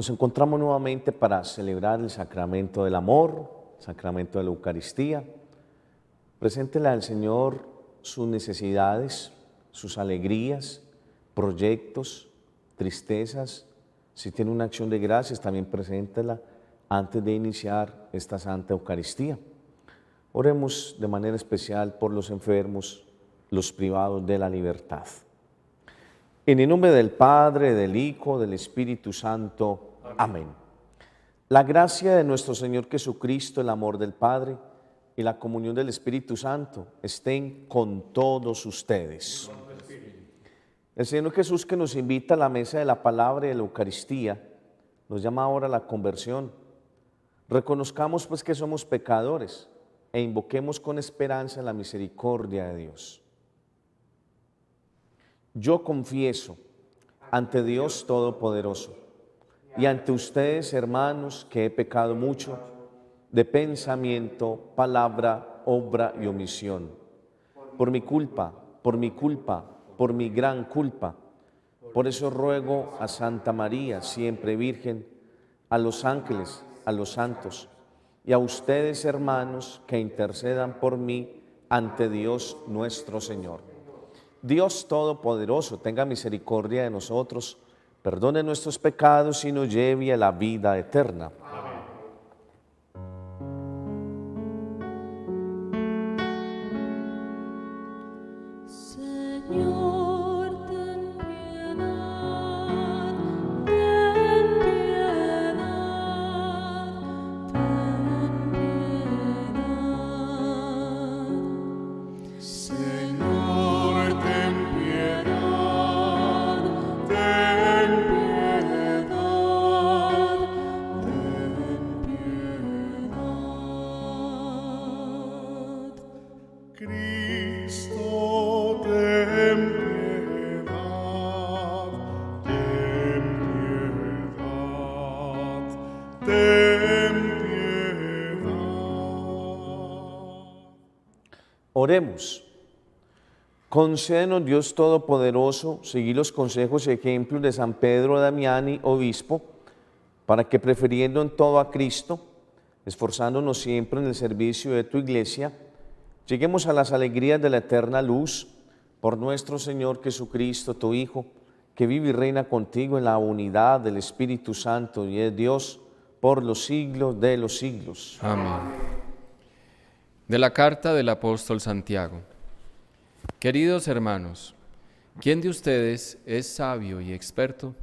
Nos encontramos nuevamente para celebrar el sacramento del amor, sacramento de la Eucaristía. Preséntele al Señor sus necesidades, sus alegrías, proyectos, tristezas. Si tiene una acción de gracias, también preséntela antes de iniciar esta Santa Eucaristía. Oremos de manera especial por los enfermos, los privados de la libertad. En el nombre del Padre, del Hijo, del Espíritu Santo. Amén. La gracia de nuestro Señor Jesucristo, el amor del Padre y la comunión del Espíritu Santo estén con todos ustedes. El Señor Jesús, que nos invita a la mesa de la palabra y de la Eucaristía, nos llama ahora a la conversión. Reconozcamos pues que somos pecadores e invoquemos con esperanza la misericordia de Dios. Yo confieso ante Dios Todopoderoso y ante ustedes, hermanos, que he pecado mucho de pensamiento, palabra, obra y omisión. Por mi culpa, por mi gran culpa. Por eso ruego a Santa María, siempre Virgen, a los ángeles, a los santos y a ustedes, hermanos, que intercedan por mí ante Dios nuestro Señor. Dios Todopoderoso, tenga misericordia de nosotros, perdone nuestros pecados y nos lleve a la vida eterna. Señor, ten piedad, ten piedad, ten piedad. Señor, ten piedad, ten piedad, ten piedad. Cristo, ten piedad, ten piedad, ten piedad. Oremos. Concédenos, Dios Todopoderoso, seguir los consejos y ejemplos de San Pedro Damiani, obispo, para que, prefiriendo en todo a Cristo, esforzándonos siempre en el servicio de tu Iglesia, lleguemos a las alegrías de la eterna luz, por nuestro Señor Jesucristo, tu Hijo, que vive y reina contigo en la unidad del Espíritu Santo y es Dios por los siglos de los siglos. Amén. De la carta del apóstol Santiago. Queridos hermanos, ¿quién de ustedes es sabio y experto?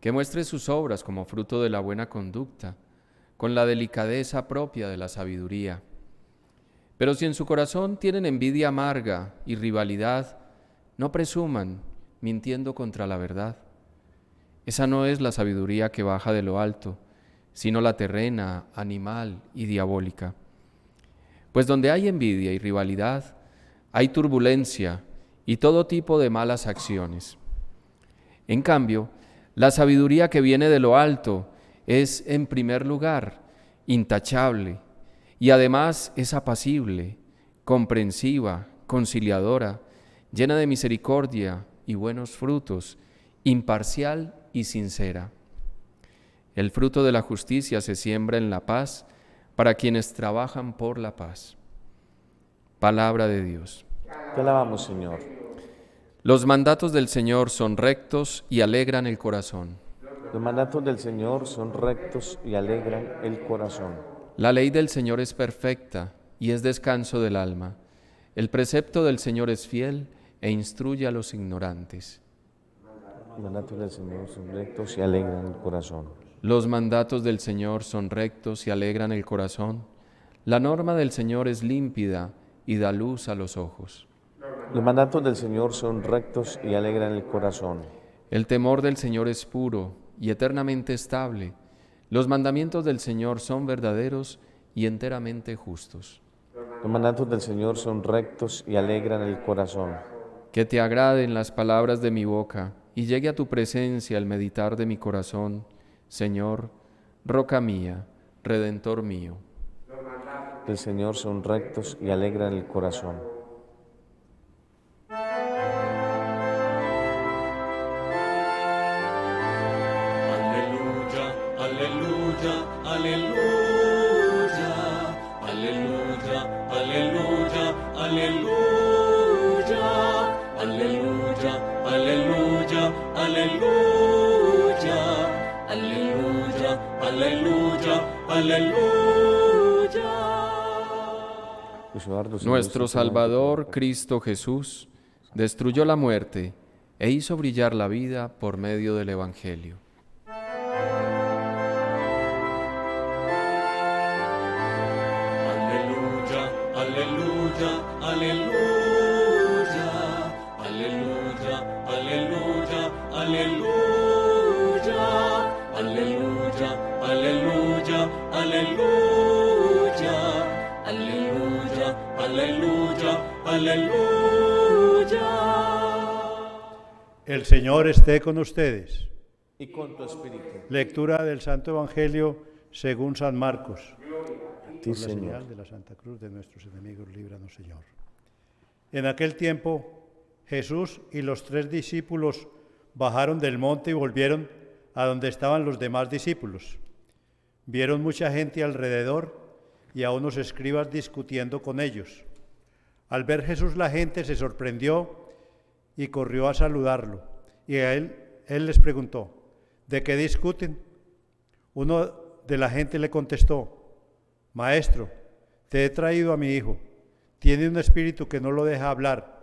Que muestre sus obras como fruto de la buena conducta, con la delicadeza propia de la sabiduría. Pero si en su corazón tienen envidia amarga y rivalidad, no presuman, mintiendo contra la verdad. Esa no es la sabiduría que baja de lo alto, sino la terrena, animal y diabólica. Pues donde hay envidia y rivalidad, hay turbulencia y todo tipo de malas acciones. En cambio, la sabiduría que viene de lo alto es, en primer lugar, intachable, y además es apacible, comprensiva, conciliadora, llena de misericordia y buenos frutos, imparcial y sincera. El fruto de la justicia se siembra en la paz para quienes trabajan por la paz. Palabra de Dios. Te alabamos, Señor. Los mandatos del Señor son rectos y alegran el corazón. Los mandatos del Señor son rectos y alegran el corazón. La ley del Señor es perfecta y es descanso del alma. El precepto del Señor es fiel e instruye a los ignorantes. Los mandatos del Señor son rectos y alegran el corazón. Los mandatos del Señor son rectos y alegran el corazón. La norma del Señor es límpida y da luz a los ojos. Los mandatos del Señor son rectos y alegran el corazón. El temor del Señor es puro y eternamente estable. Los mandamientos del Señor son verdaderos y enteramente justos. Los mandatos del Señor son rectos y alegran el corazón. Que te agraden las palabras de mi boca y llegue a tu presencia el meditar de mi corazón, Señor, roca mía, Redentor mío. Del Señor son rectos y alegran el corazón. Aleluya, aleluya, aleluya, aleluya. Nuestro Salvador, Cristo Jesús, destruyó la muerte e hizo brillar la vida por medio del Evangelio. Aleluya, aleluya, aleluya. Aleluya, aleluya, aleluya. Aleluya, aleluya, aleluya. Aleluya, aleluya, aleluya. El Señor esté con ustedes. Y con tu espíritu. Lectura del Santo Evangelio según San Marcos. A ti, Por la Señor. señal de la Santa Cruz de nuestros enemigos, líbranos, Señor. En aquel tiempo, Jesús y los 3 discípulos bajaron del monte y volvieron a donde estaban los demás discípulos. Vieron mucha gente alrededor y a unos escribas discutiendo con ellos. Al ver Jesús la gente se sorprendió y corrió a saludarlo. Y a él les preguntó, ¿de qué discuten? Uno de la gente le contestó, Maestro, te he traído a mi hijo. Tiene un espíritu que no lo deja hablar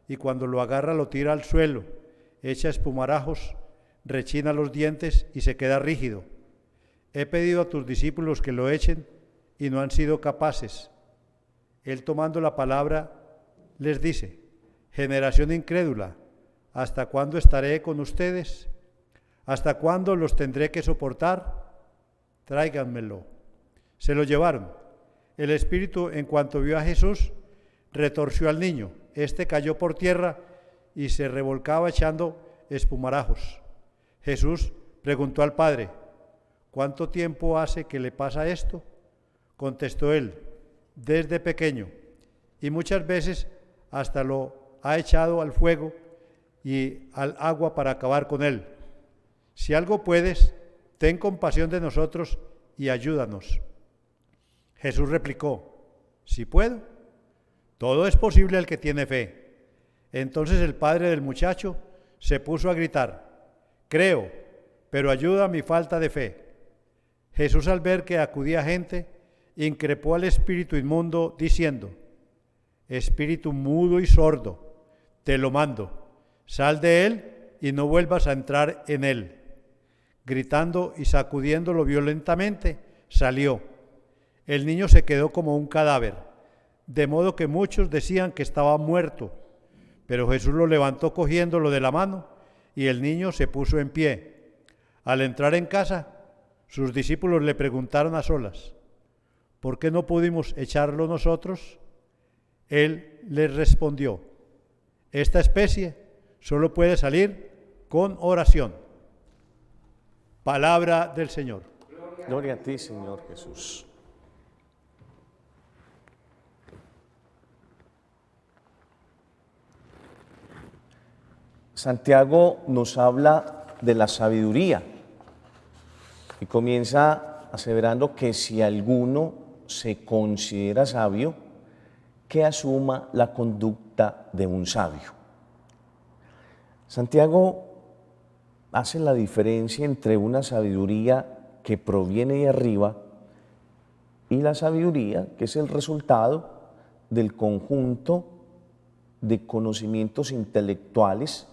y cuando lo agarra lo tira al suelo, echa espumarajos, rechina los dientes y se queda rígido. He pedido a tus discípulos que lo echen y no han sido capaces. Él tomando la palabra les dice, generación incrédula, ¿hasta cuándo estaré con ustedes? ¿Hasta cuándo los tendré que soportar? Tráiganmelo. Se lo llevaron. El espíritu, en cuanto vio a Jesús, retorció al niño. Este cayó por tierra y se revolcaba echando espumarajos. Jesús preguntó al padre, ¿cuánto tiempo hace que le pasa esto? Contestó él, desde pequeño, y muchas veces hasta lo ha echado al fuego y al agua para acabar con él. Si algo puedes, ten compasión de nosotros y ayúdanos. Jesús replicó, si puedo, todo es posible al que tiene fe. Entonces el padre del muchacho se puso a gritar, creo, pero ayuda a mi falta de fe. Jesús, al ver que acudía gente, increpó al espíritu inmundo diciendo, espíritu mudo y sordo, te lo mando, sal de él y no vuelvas a entrar en él. Gritando y sacudiéndolo violentamente, salió. El niño se quedó como un cadáver, de modo que muchos decían que estaba muerto, pero Jesús lo levantó cogiéndolo de la mano y el niño se puso en pie. Al entrar en casa, sus discípulos le preguntaron a solas, ¿por qué no pudimos echarlo nosotros? Él les respondió, esta especie solo puede salir con oración. Palabra del Señor. Gloria a ti, Señor Jesús. Santiago nos habla de la sabiduría y comienza aseverando que si alguno se considera sabio, que asuma la conducta de un sabio. Santiago hace la diferencia entre una sabiduría que proviene de arriba y la sabiduría que es el resultado del conjunto de conocimientos intelectuales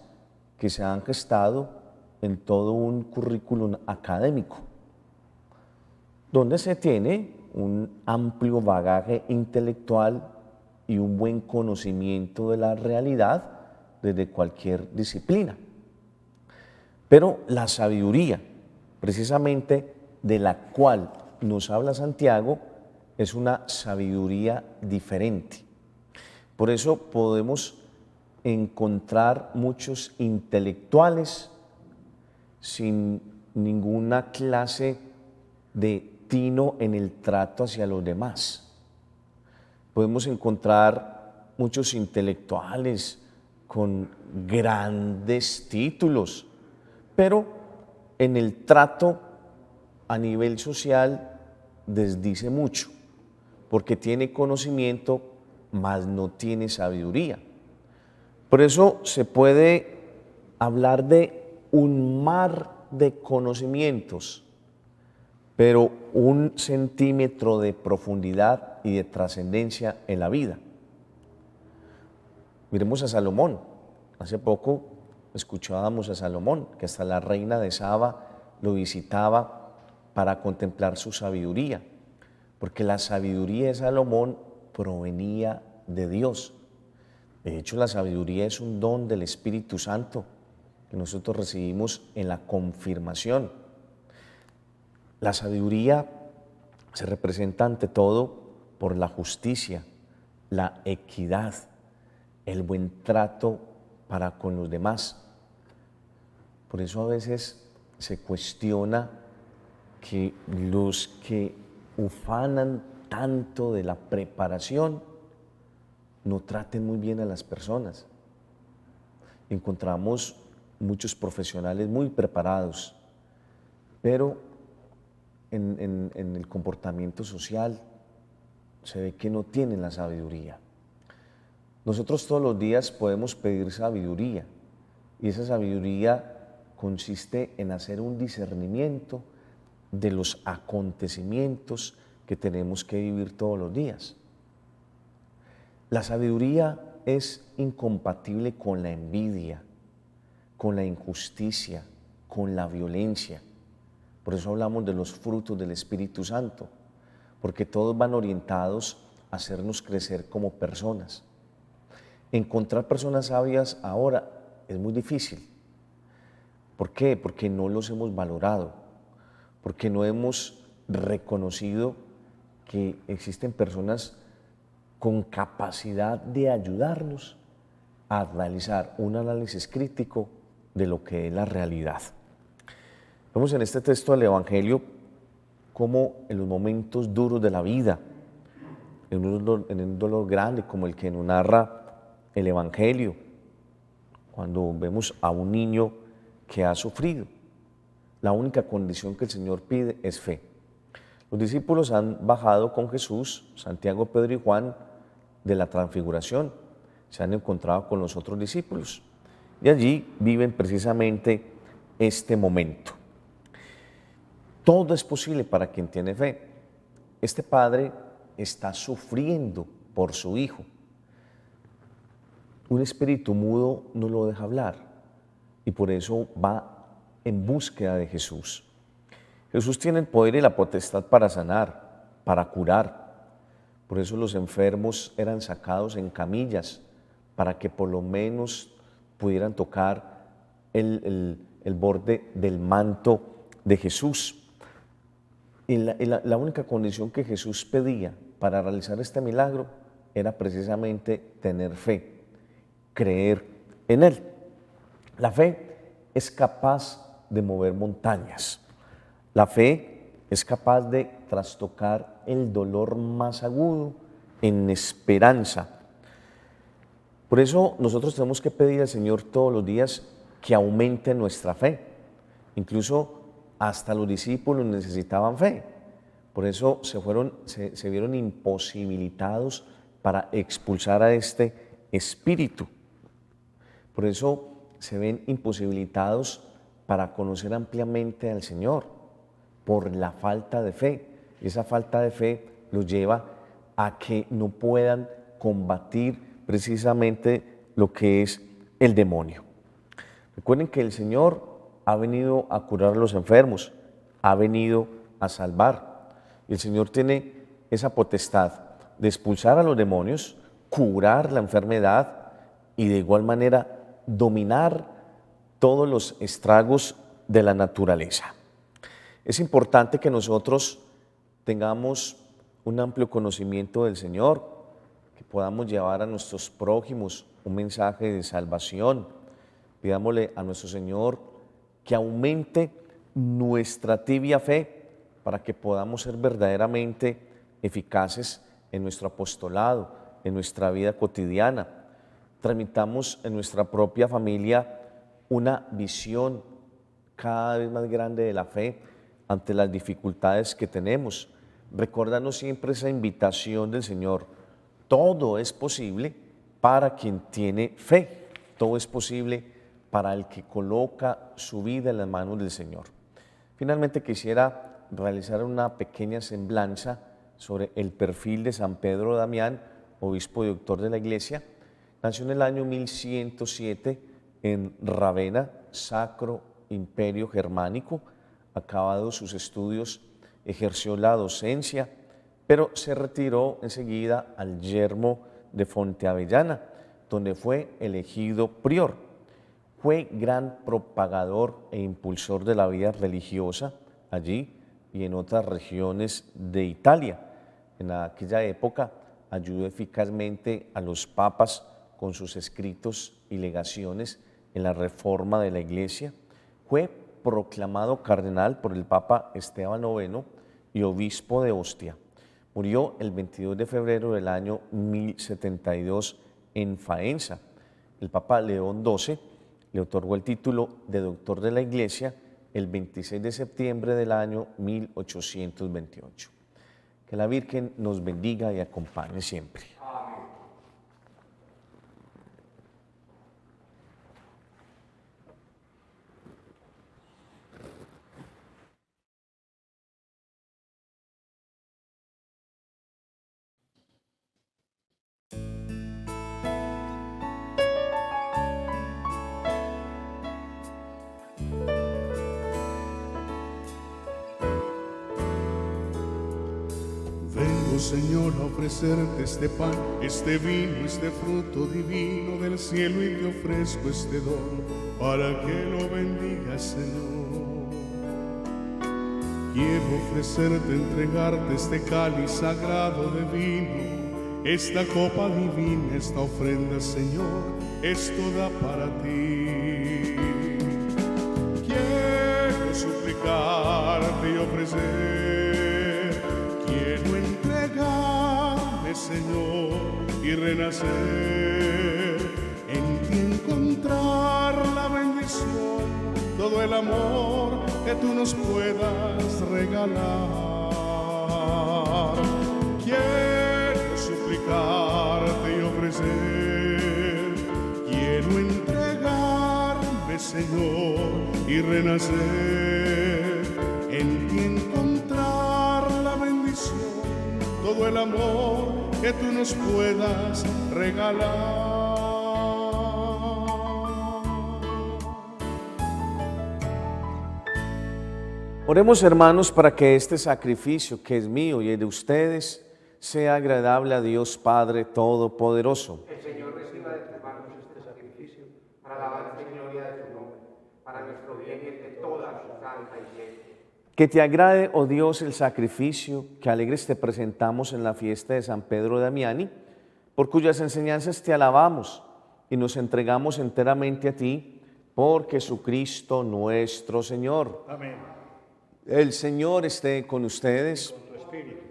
que se han gestado en todo un currículum académico, donde se tiene un amplio bagaje intelectual y un buen conocimiento de la realidad desde cualquier disciplina. Pero la sabiduría, precisamente de la cual nos habla Santiago, es una sabiduría diferente. Por eso podemos encontrar muchos intelectuales sin ninguna clase de tino en el trato hacia los demás. Podemos encontrar muchos intelectuales con grandes títulos, pero en el trato a nivel social desdice mucho, porque tiene conocimiento, mas no tiene sabiduría. Por eso se puede hablar de un mar de conocimientos, pero un centímetro de profundidad y de trascendencia en la vida. Miremos a Salomón. Hace poco escuchábamos a Salomón, que hasta la reina de Saba lo visitaba para contemplar su sabiduría, porque la sabiduría de Salomón provenía de Dios. De hecho, la sabiduría es un don del Espíritu Santo que nosotros recibimos en la confirmación. La sabiduría se representa ante todo por la justicia, la equidad, el buen trato para con los demás. Por eso a veces se cuestiona que los que ufanan tanto de la preparación no traten muy bien a las personas. Encontramos muchos profesionales muy preparados, pero en el comportamiento social se ve que no tienen la sabiduría. Nosotros todos los días podemos pedir sabiduría, y esa sabiduría consiste en hacer un discernimiento de los acontecimientos que tenemos que vivir todos los días. La sabiduría es incompatible con la envidia, con la injusticia, con la violencia. Por eso hablamos de los frutos del Espíritu Santo, porque todos van orientados a hacernos crecer como personas. Encontrar personas sabias ahora es muy difícil. ¿Por qué? Porque no los hemos valorado, porque no hemos reconocido que existen personas con capacidad de ayudarnos a realizar un análisis crítico de lo que es la realidad. Vemos en este texto del Evangelio cómo en los momentos duros de la vida, en un dolor grande como el que nos narra el Evangelio, cuando vemos a un niño que ha sufrido, la única condición que el Señor pide es fe. Los discípulos han bajado con Jesús, Santiago, Pedro y Juan, de la transfiguración, se han encontrado con los otros discípulos y allí viven precisamente este momento. Todo es posible para quien tiene fe. Este padre está sufriendo por su hijo. Un espíritu mudo no lo deja hablar y por eso va en búsqueda de Jesús. Jesús tiene el poder y la potestad para sanar, para curar. Por eso los enfermos eran sacados en camillas para que por lo menos pudieran tocar el borde del manto de Jesús. Y la única condición que Jesús pedía para realizar este milagro era precisamente tener fe, creer en Él. La fe es capaz de mover montañas. La fe es capaz de trastocar el dolor más agudo en esperanza. Por eso nosotros tenemos que pedir al Señor todos los días que aumente nuestra fe. Incluso hasta los discípulos necesitaban fe. Por eso se vieron imposibilitados para expulsar a este espíritu. Por eso se ven imposibilitados para conocer ampliamente al Señor, por la falta de fe. Y esa falta de fe los lleva a que no puedan combatir precisamente lo que es el demonio. Recuerden que el Señor ha venido a curar a los enfermos, ha venido a salvar. Y el Señor tiene esa potestad de expulsar a los demonios, curar la enfermedad y de igual manera dominar todos los estragos de la naturaleza. Es importante que nosotros tengamos un amplio conocimiento del Señor, que podamos llevar a nuestros prójimos un mensaje de salvación. Pidámosle a nuestro Señor que aumente nuestra tibia fe para que podamos ser verdaderamente eficaces en nuestro apostolado, en nuestra vida cotidiana. Transmitamos en nuestra propia familia una visión cada vez más grande de la fe ante las dificultades que tenemos. Recordando siempre esa invitación del Señor: todo es posible para quien tiene fe, todo es posible para el que coloca su vida en las manos del Señor. Finalmente quisiera realizar una pequeña semblanza sobre el perfil de San Pedro Damián, obispo y doctor de la Iglesia. Nació en el año 1107 en Ravenna, Sacro Imperio Germánico. Acabados sus estudios, ejerció la docencia, pero se retiró enseguida al yermo de Fonteavellana, donde fue elegido prior. Fue gran propagador e impulsor de la vida religiosa allí y en otras regiones de Italia. En aquella época ayudó eficazmente a los papas con sus escritos y legaciones en la reforma de la Iglesia. Fue proclamado cardenal por el Papa Esteban IX y obispo de Ostia. Murió el 22 de febrero del año 1072 en Faenza. El Papa León XII le otorgó el título de doctor de la Iglesia el 26 de septiembre del año 1828. Que la Virgen nos bendiga y acompañe siempre. Vengo, Señor, a ofrecerte este pan, este vino, este fruto divino del cielo, y te ofrezco este don para que lo bendigas, Señor. Quiero ofrecerte, entregarte este cáliz sagrado de vino, esta copa divina, esta ofrenda, Señor, es toda para ti. Quiero suplicarte y ofrecer, quiero entregarme, Señor, y renacer, en ti encontrar la bendición, todo el amor que tú nos puedas regalar. Quiero suplicarte y ofrecer, quiero entregarme, Señor, y renacer, en ti encontrar la bendición, todo el amor que tú nos puedas regalar. Oremos, hermanos, para que este sacrificio que es mío y es de ustedes sea agradable a Dios Padre Todopoderoso. El Señor reciba de tus manos este sacrificio para la alabanza y gloria de su nombre, para nuestro bien y el de toda su santa Iglesia. Que te agrade, oh Dios, el sacrificio que alegres te presentamos en la fiesta de San Pedro Damiani, por cuyas enseñanzas te alabamos y nos entregamos enteramente a ti, por Jesucristo nuestro Señor. Amén. El Señor esté con ustedes. Con tu espíritu.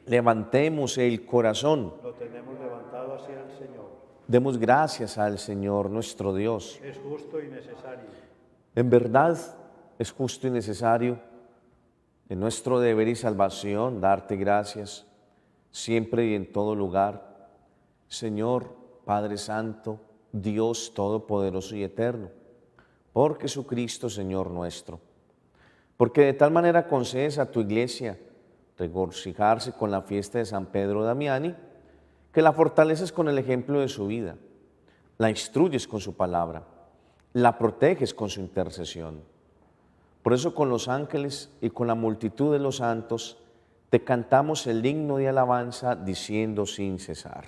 Levantemos el corazón. Lo tenemos levantado hacia el Señor. Demos gracias al Señor nuestro Dios. Es justo y necesario. En verdad es justo y necesario, en nuestro deber y salvación, darte gracias siempre y en todo lugar, Señor Padre Santo, Dios Todopoderoso y Eterno, por Jesucristo Señor nuestro. Porque de tal manera concedes a tu Iglesia regocijarse con la fiesta de San Pedro Damiani, que la fortaleces con el ejemplo de su vida, la instruyes con su palabra, la proteges con su intercesión. Por eso con los ángeles y con la multitud de los santos te cantamos el himno de alabanza diciendo sin cesar.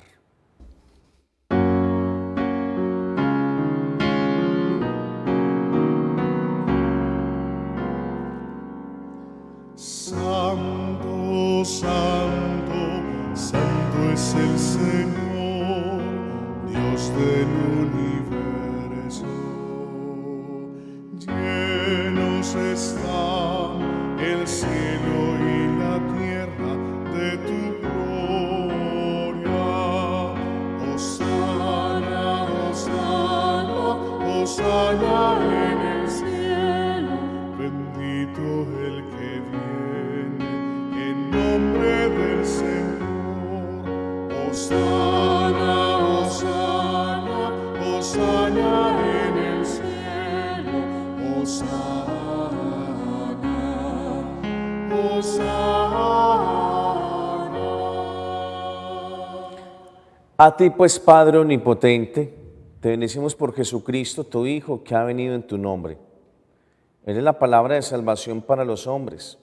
Santo, santo, santo es el Señor, Dios del universo. Llenos están el cielo y la tierra de tu gloria. Hosana, hosana, hosana en el cielo. Bendito el que viene en nombre del Señor. Hosana, hosana, hosana en el cielo. Hosana, hosana. A ti pues, Padre Omnipotente, te bendecimos por Jesucristo, tu Hijo, que ha venido en tu nombre. Él es la palabra de salvación para los hombres,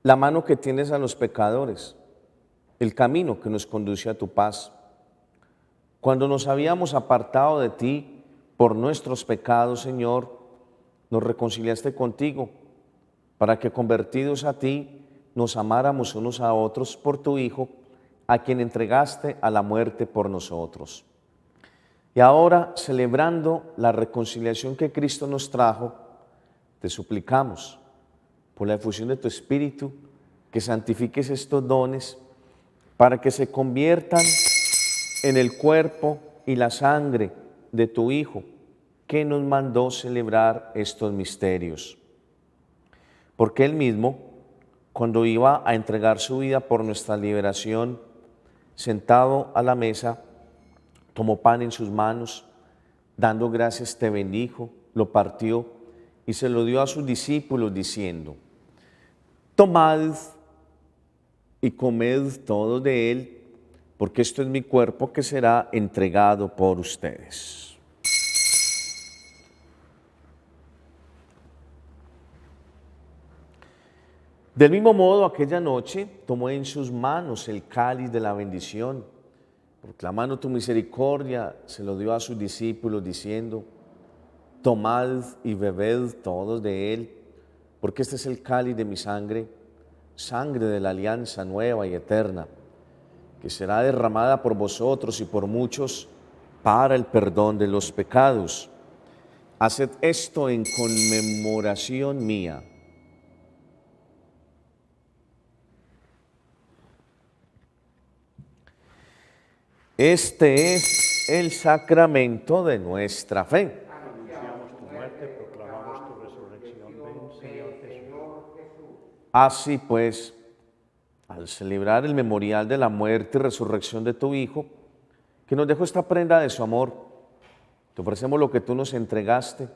la mano que tienes a los pecadores, el camino que nos conduce a tu paz. Cuando nos habíamos apartado de ti por nuestros pecados, Señor, nos reconciliaste contigo, para que convertidos a ti, nos amáramos unos a otros por tu Hijo, a quien entregaste a la muerte por nosotros. Y ahora, celebrando la reconciliación que Cristo nos trajo, te suplicamos, por la efusión de tu Espíritu, que santifiques estos dones para que se conviertan en el cuerpo y la sangre de tu Hijo, que nos mandó celebrar estos misterios. Porque Él mismo, cuando iba a entregar su vida por nuestra liberación, sentado a la mesa, tomó pan en sus manos, dando gracias te bendijo, lo partió y se lo dio a sus discípulos diciendo: tomad y comed todos de él, porque esto es mi cuerpo que será entregado por ustedes. Del mismo modo, aquella noche tomó en sus manos el cáliz de la bendición, proclamando tu misericordia, se lo dio a sus discípulos diciendo: tomad y bebed todos de él, porque este es el cáliz de mi sangre, sangre de la alianza nueva y eterna, que será derramada por vosotros y por muchos para el perdón de los pecados. Haced esto en conmemoración mía. Este es el sacramento de nuestra fe. Anunciamos tu muerte, proclamamos tu resurrección. Ven, Señor Jesús. Así pues, al celebrar el memorial de la muerte y resurrección de tu Hijo, que nos dejó esta prenda de su amor, te ofrecemos lo que tú nos entregaste,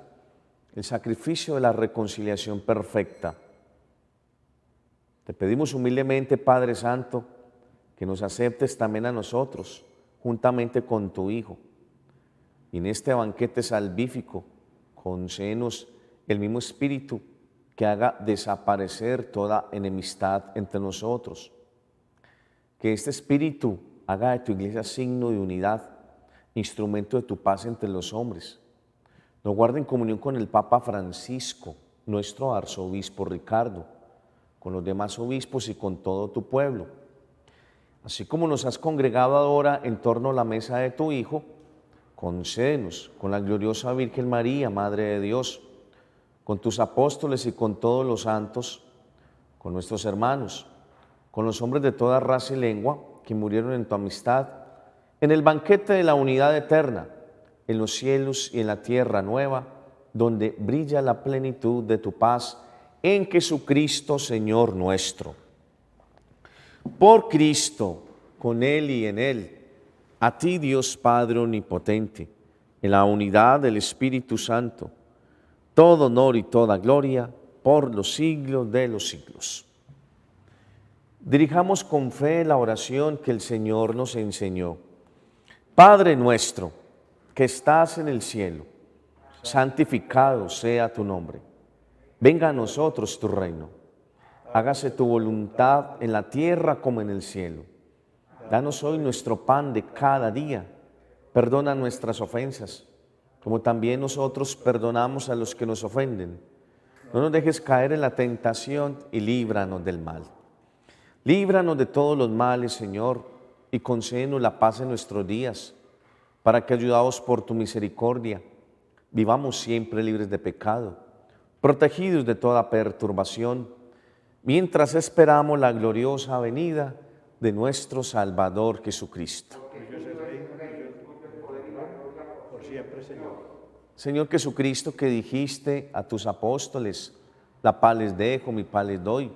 el sacrificio de la reconciliación perfecta. Te pedimos humildemente, Padre Santo, que nos aceptes también a nosotros, juntamente con tu Hijo. Y en este banquete salvífico, concédenos el mismo Espíritu que haga desaparecer toda enemistad entre nosotros. Que este Espíritu haga de tu iglesia signo de unidad, instrumento de tu paz entre los hombres. Nos guarde en comunión con el Papa Francisco, nuestro arzobispo Ricardo, con los demás obispos y con todo tu pueblo. Así como nos has congregado ahora en torno a la mesa de tu Hijo, concédenos con la gloriosa Virgen María, Madre de Dios, con tus apóstoles y con todos los santos, con nuestros hermanos, con los hombres de toda raza y lengua que murieron en tu amistad, en el banquete de la unidad eterna, en los cielos y en la tierra nueva, donde brilla la plenitud de tu paz, en Jesucristo, Señor nuestro. Por Cristo, con Él y en Él, a ti Dios Padre Omnipotente, en la unidad del Espíritu Santo, todo honor y toda gloria por los siglos de los siglos. Dirijamos con fe la oración que el Señor nos enseñó. Padre nuestro, que estás en el cielo, santificado sea tu nombre. Venga a nosotros tu reino. Hágase tu voluntad en la tierra como en el cielo. Danos hoy nuestro pan de cada día. Perdona nuestras ofensas, como también nosotros perdonamos a los que nos ofenden. No nos dejes caer en la tentación y líbranos del mal. Líbranos de todos los males, Señor, y concédenos la paz en nuestros días, para que, ayudados por tu misericordia, vivamos siempre libres de pecado, protegidos de toda perturbación, mientras esperamos la gloriosa venida de nuestro Salvador Jesucristo. Por siempre, Señor. Señor Jesucristo, que dijiste a tus apóstoles: la paz les dejo, mi paz les doy.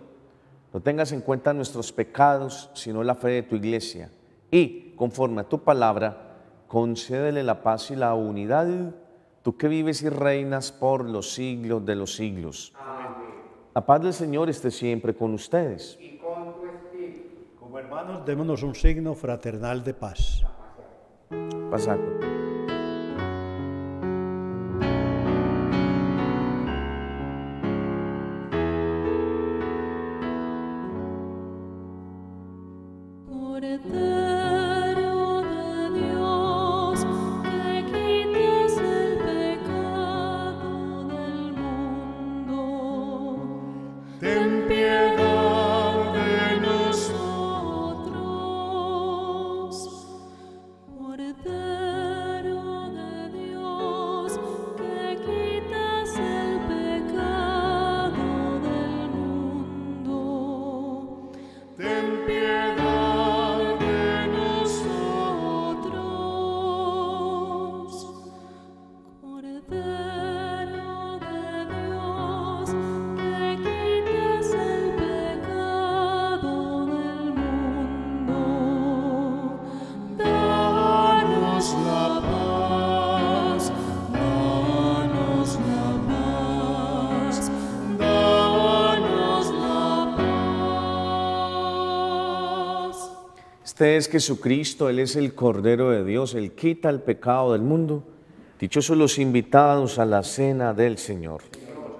No tengas en cuenta nuestros pecados, sino la fe de tu iglesia. Y, conforme a tu palabra, concédele la paz y la unidad, tú que vives y reinas por los siglos de los siglos. Amén. La paz del Señor esté siempre con ustedes. y con tu espíritu. Como hermanos, démonos un signo fraternal de paz. Pasad. Cordero de Dios, que quitas el pecado del mundo, Ten piedad de nosotros. Cordero de Dios, que quitas el pecado del mundo, ten piedad de nosotros. Cordero de Dios, que quitas el pecado del mundo, danos la paz, danos la paz, danos la paz. Este es Jesucristo, Él es el Cordero de Dios, Él quita el pecado del mundo. Dichosos los invitados a la cena del Señor. Que esto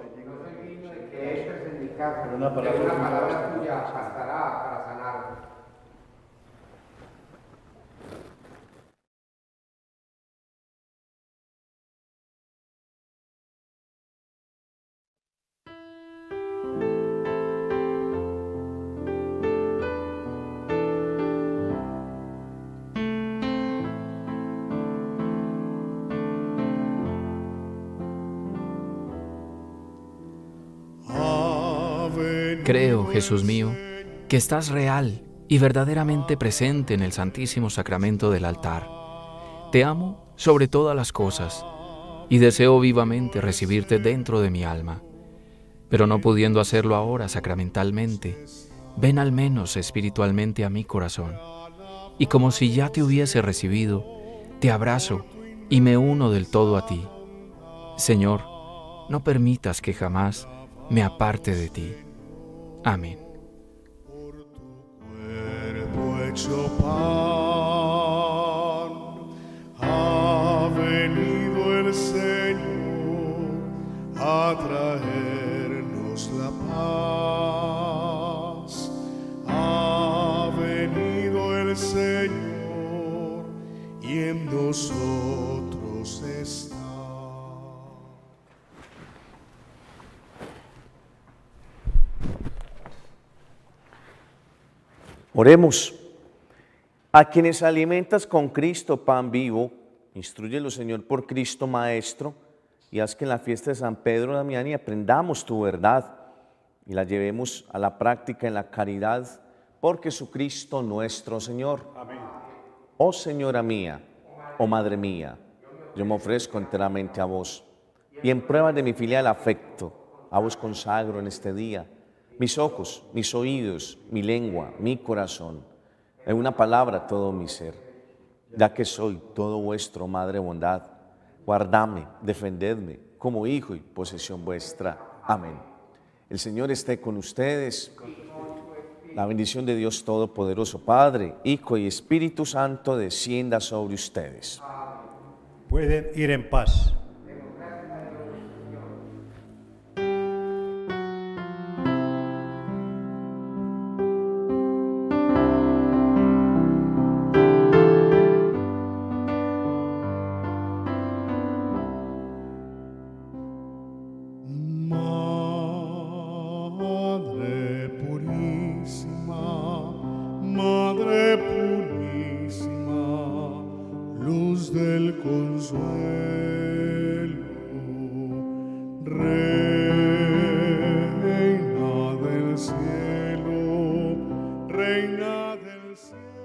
es en mi casa, pero una palabra tuya bastará para sanarme. Creo, Jesús mío, que estás real y verdaderamente presente en el Santísimo Sacramento del altar. Te amo sobre todas las cosas y deseo vivamente recibirte dentro de mi alma. Pero no pudiendo hacerlo ahora sacramentalmente, ven al menos espiritualmente a mi corazón. Y como si ya te hubiese recibido, te abrazo y me uno del todo a ti. Señor, no permitas que jamás me aparte de ti. Amén. cuerpo hecho pan, ha venido el Señor a traernos la paz. Ha venido el Señor y en nosotros está. Oremos. A quienes alimentas con Cristo pan vivo, instrúyelo, Señor, por Cristo Maestro, y haz que en la fiesta de San Pedro Damián aprendamos tu verdad y la llevemos a la práctica en la caridad por Jesucristo nuestro Señor. Amén. Oh Señora mía, oh Madre mía, yo me ofrezco enteramente a vos y en prueba de mi filial afecto, a vos consagro en este día mis ojos, mis oídos, mi lengua, mi corazón, en una palabra todo mi ser, ya que soy todo vuestro, Madre bondad, guardadme, defendedme como hijo y posesión vuestra. Amén. El Señor esté con ustedes. La bendición de Dios Todopoderoso, Padre, Hijo y Espíritu Santo, descienda sobre ustedes. Pueden ir en paz. Madre purísima, Madre purísima, luz del consuelo, Reina del cielo, Reina del cielo.